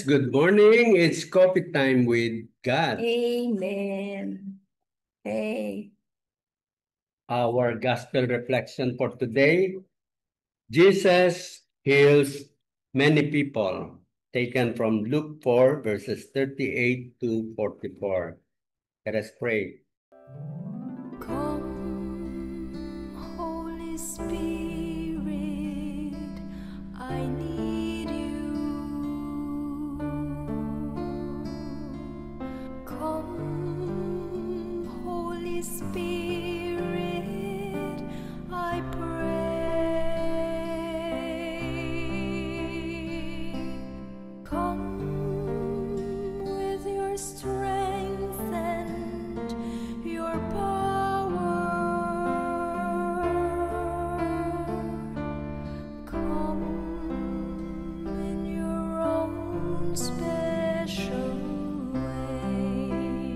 Good morning. It's coffee time with God. Amen. Hey. Our gospel reflection for today, Jesus heals many people, taken from Luke 4, verses 38 to 44. Let us pray. Come, Holy Spirit, I need you. Come, Holy Spirit, I pray. Come with your strength and your power. Come in your own special way.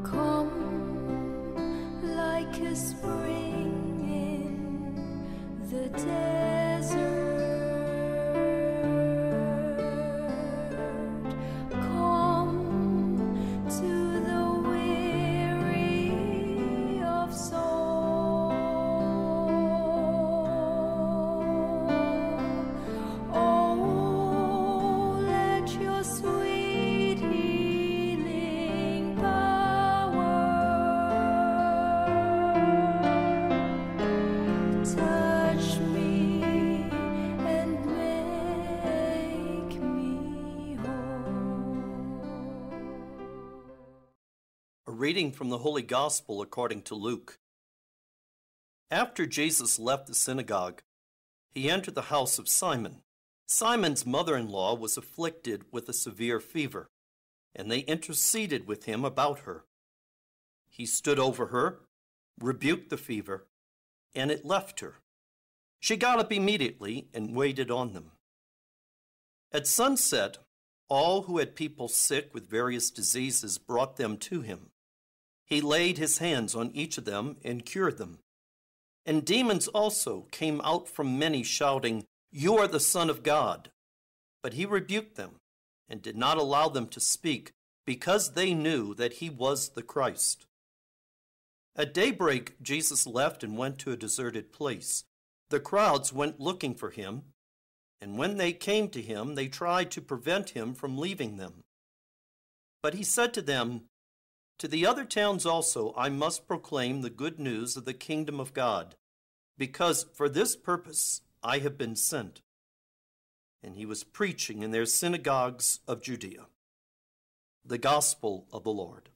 Come like a spring in the desert. Come to the weary of soul. Oh, let your sweet healing power touch me and make me whole. A reading from the Holy Gospel according to Luke. After Jesus left the synagogue, he entered the house of Simon. Simon's mother-in-law was afflicted with a severe fever, and they interceded with him about her. He stood over her, rebuked the fever, and it left her. She got up immediately and waited on them. At sunset, all who had people sick with various diseases brought them to him. He laid his hands on each of them and cured them. And demons also came out from many, shouting, "You are the Son of God." But he rebuked them and did not allow them to speak, because they knew that he was the Christ. At daybreak, Jesus left and went to a deserted place. The crowds went looking for him, and when they came to him, they tried to prevent him from leaving them. But he said to them, "To the other towns also I must proclaim the good news of the kingdom of God, because for this purpose I have been sent." And he was preaching in their synagogues of Judea. The Gospel of the Lord.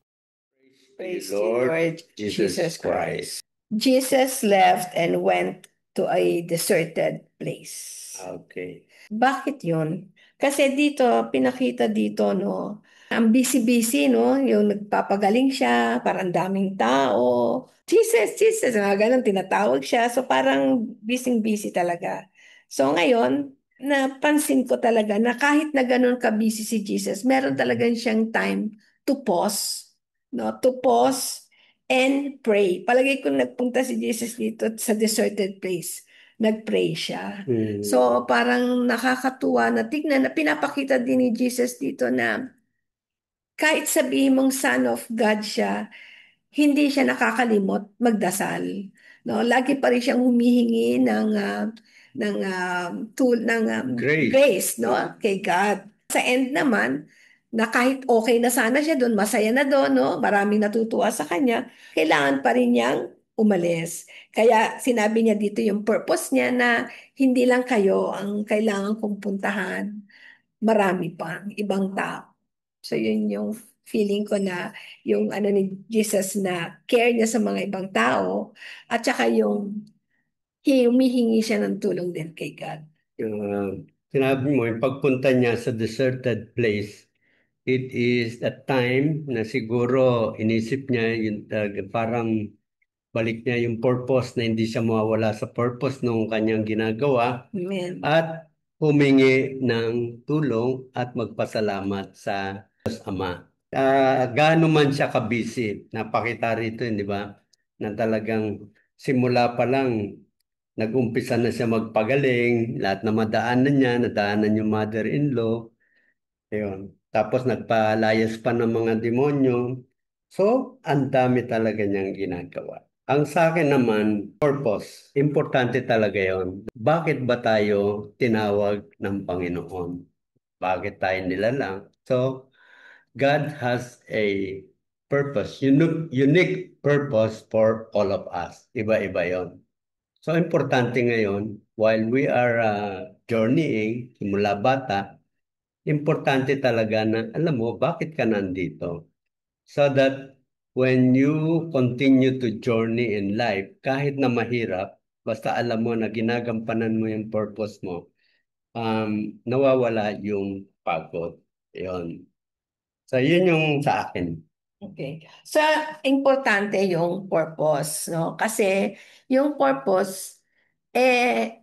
Praise you, Lord Jesus Christ. Jesus left and went to a deserted place. Okay. Bakit yun? Kasi dito, pinakita dito, no, ang busy-busy, no, yung nagpapagaling siya, parang daming tao. Jesus, Jesus, mga ganun, tinatawag siya. So parang busy-busy talaga. So ngayon, napansin ko talaga na kahit na ganun ka-busy si Jesus, meron talagang siyang time to pause, no, to pause and pray. Palagay ko nagpunta si Jesus dito sa deserted place. Nag-pray siya. So parang nakakatuwa na tignan na pinapakita din ni Jesus dito na kahit sabihin mong Son of God siya, hindi siya nakakalimot magdasal. No, lagi pa rin siyang humihingi ng grace, no, kay God. Sa end naman, na kahit okay na sana siya doon, masaya na doon, no, maraming natutuwa sa kanya, kailangan pa rin niyang umalis. Kaya sinabi niya dito yung purpose niya na hindi lang kayo ang kailangan kong puntahan, marami pa ibang tao. So yun yung feeling ko na yung ano ni Jesus na care niya sa mga ibang tao at saka yung humihingi siya ng tulong din kay God. Sinabi mo, yung pagpunta niya sa deserted place, it is a time na siguro inisip niya yung parang balik niya yung purpose na hindi siya mawawala sa purpose ng kanyang ginagawa Amen. at humingi ng tulong at magpasalamat sa Diyos Ama. Gaano man siya ka-busy, napakita rito, di ba? Na talagang simula pa lang nag-umpisa na siya magpagaling, lahat na madaanan niya, nadaanan yung mother-in-law. Ayun. Tapos nagpalayas pa ng mga demonyo. So, ang dami talaga niyang ginagawa. Ang sa akin naman, purpose. Importante talaga yon. Bakit ba tayo tinawag ng Panginoon? Bakit tayo nilalang? So, God has a purpose, unique purpose for all of us. Iba-iba yon. So, importante ngayon, while we are journeying, simula bata, importante talaga na alam mo bakit ka nandito. So that when you continue to journey in life, kahit na mahirap, basta alam mo na ginagampanan mo yung purpose mo, nawawala yung pagod. Yun. So yun yung sa akin. Okay. So, importante yung purpose, no? Kasi yung purpose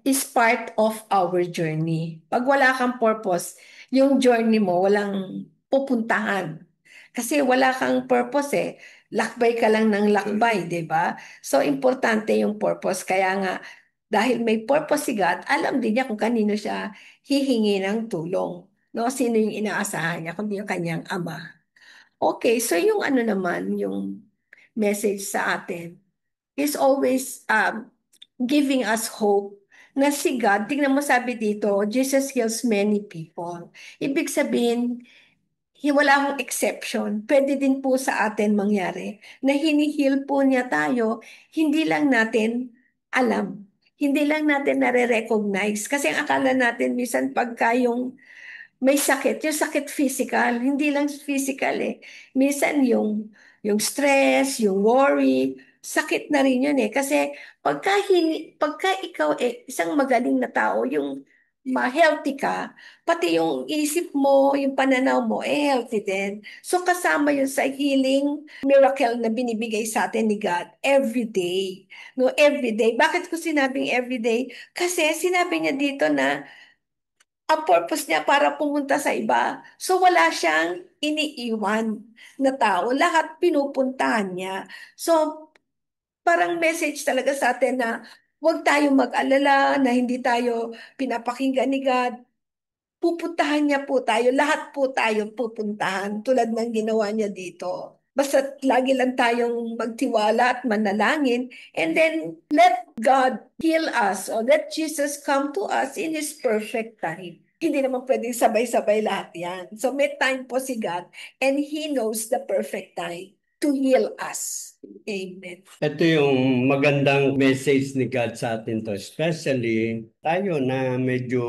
is part of our journey. Pag wala kang purpose, yung journey mo walang pupuntahan. Kasi wala kang purpose eh. Lakbay ka lang ng lakbay, di ba? So, importante yung purpose. Kaya nga, dahil may purpose si God, alam din niya kung kanino siya hihingi ng tulong. No? Sino yung inaasahan niya, kundi yung kanyang ama. Okay, so yung ano naman, yung message sa atin is always giving us hope na si God, tingnan mo sabi dito, Jesus heals many people. Ibig sabihin, wala akong exception. Pwede din po sa atin mangyari na hinihil po niya tayo, hindi lang natin alam. Hindi lang natin nare-recognize. Kasi ang akala natin, minsan pagka may sakit, yung sakit physical, hindi lang physical eh. Minsan yung stress, yung worry, sakit na rin yun eh. Kasi pagka ikaw eh, isang magaling na tao, yung ma-healthy ka, pati yung isip mo, yung pananaw mo, eh healthy din. So kasama yun sa healing miracle na binibigay sa atin ni God every day. No, every day. Bakit ko sinabing every day? Kasi sinabi niya dito na ang purpose niya para pumunta sa iba. So wala siyang iniiwan na tao. Lahat pinupuntahan niya. So parang message talaga sa atin na huwag tayong mag-alala na hindi tayo pinapakinggan ni God. Pupuntahan niya po tayo. Lahat po tayo pupuntahan tulad ng ginawa niya dito. Basta lagi lang tayong magtiwala at manalangin and then let God heal us or let Jesus come to us in His perfect time. Hindi naman pwedeng sabay-sabay lahat yan. So may time po si God and He knows the perfect time to heal us. Amen. Ito yung magandang message ni God sa atin to. Especially tayo na medyo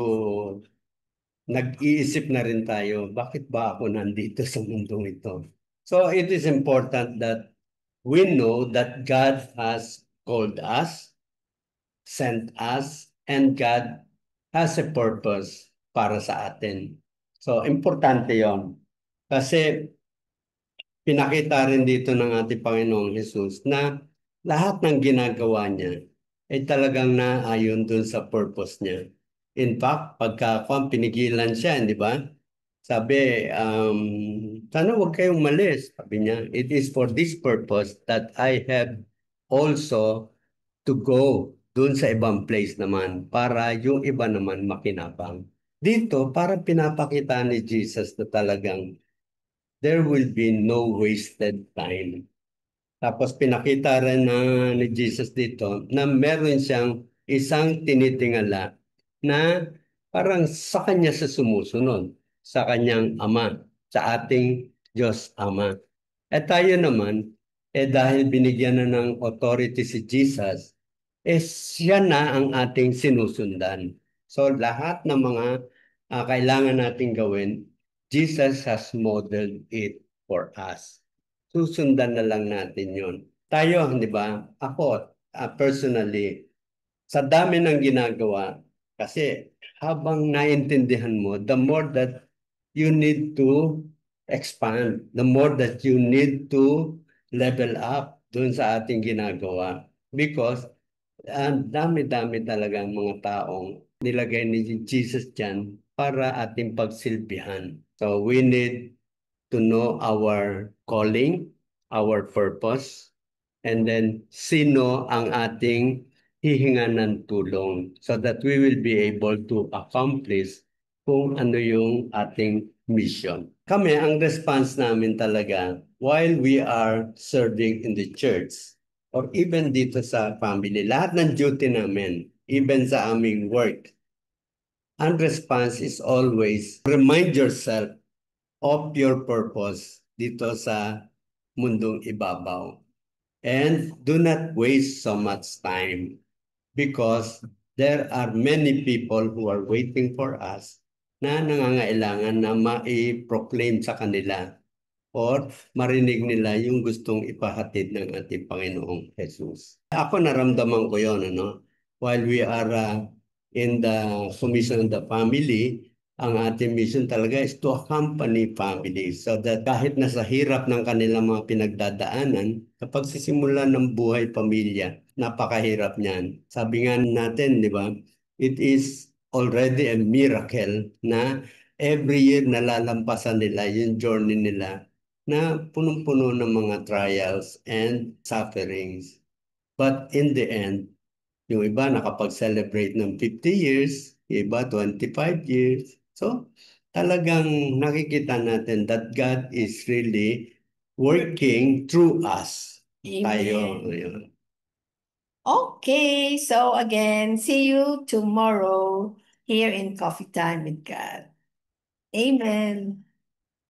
nag-iisip na rin tayo, bakit ba ako nandito sa mundong ito? So it is important that we know that God has called us, sent us, and God has a purpose para sa atin. So importante yon. Kasi pinakita rin dito ng ating Panginoong Hesus na lahat ng ginagawa niya ay talagang naayon dun sa purpose niya. In fact, pagka pinigilan siya, di ba? Sabi, sana huwag kayong malis. Sabi niya, it is for this purpose that I have also to go dun sa ibang place naman para yung iba naman makinabang. Dito, para pinapakita ni Jesus na talagang there will be no wasted time. Tapos pinakita rin ni Jesus dito na meron siyang isang tinitingala na parang sa kanya sa sumusunod, sa kanyang Ama, sa ating Diyos Ama. At tayo naman, dahil binigyan na ng authority si Jesus, siya na ang ating sinusundan. So lahat ng mga kailangan nating gawin, Jesus has modeled it for us. Susundan na lang natin yon. Tayo, di ba? Ako, personally, sa dami ng ginagawa, kasi habang naintindihan mo, the more that you need to expand, the more that you need to level up dun sa ating ginagawa. Because ang dami-dami talaga ang mga taong nilagay ni Jesus dyan para ating pagsilbihan. So we need to know our calling, our purpose, and then sino ang ating hihinga ng tulong so that we will be able to accomplish kung ano yung ating mission. Kami, ang response namin talaga, while we are serving in the church, or even dito sa family, lahat ng duty namin, even sa aming work, ang response is always remind yourself of your purpose dito sa mundong ibabaw. And do not waste so much time because there are many people who are waiting for us na nangangailangan na ma-proclaim sa kanila or marinig nila yung gustong ipahatid ng ating Panginoong Jesus. Ako naramdaman ko yon, ano? While we are in the commission of the family, ang ating mission talaga is to accompany family so that kahit nasa hirap ng kanilang mga pinagdadaanan, kapag sisimula ng buhay pamilya, napakahirap niyan. Sabi nga natin, di ba, it is already a miracle na every year nalalampasan nila yung journey nila na punong-puno ng mga trials and sufferings. But in the end, yung iba nakapag-celebrate ng 50 years, yung iba 25 years. So, talagang nakikita natin that God is really working through us. Tayo. Amen. Ayun. Okay, so again, see you tomorrow here in Coffee Time with God. Amen.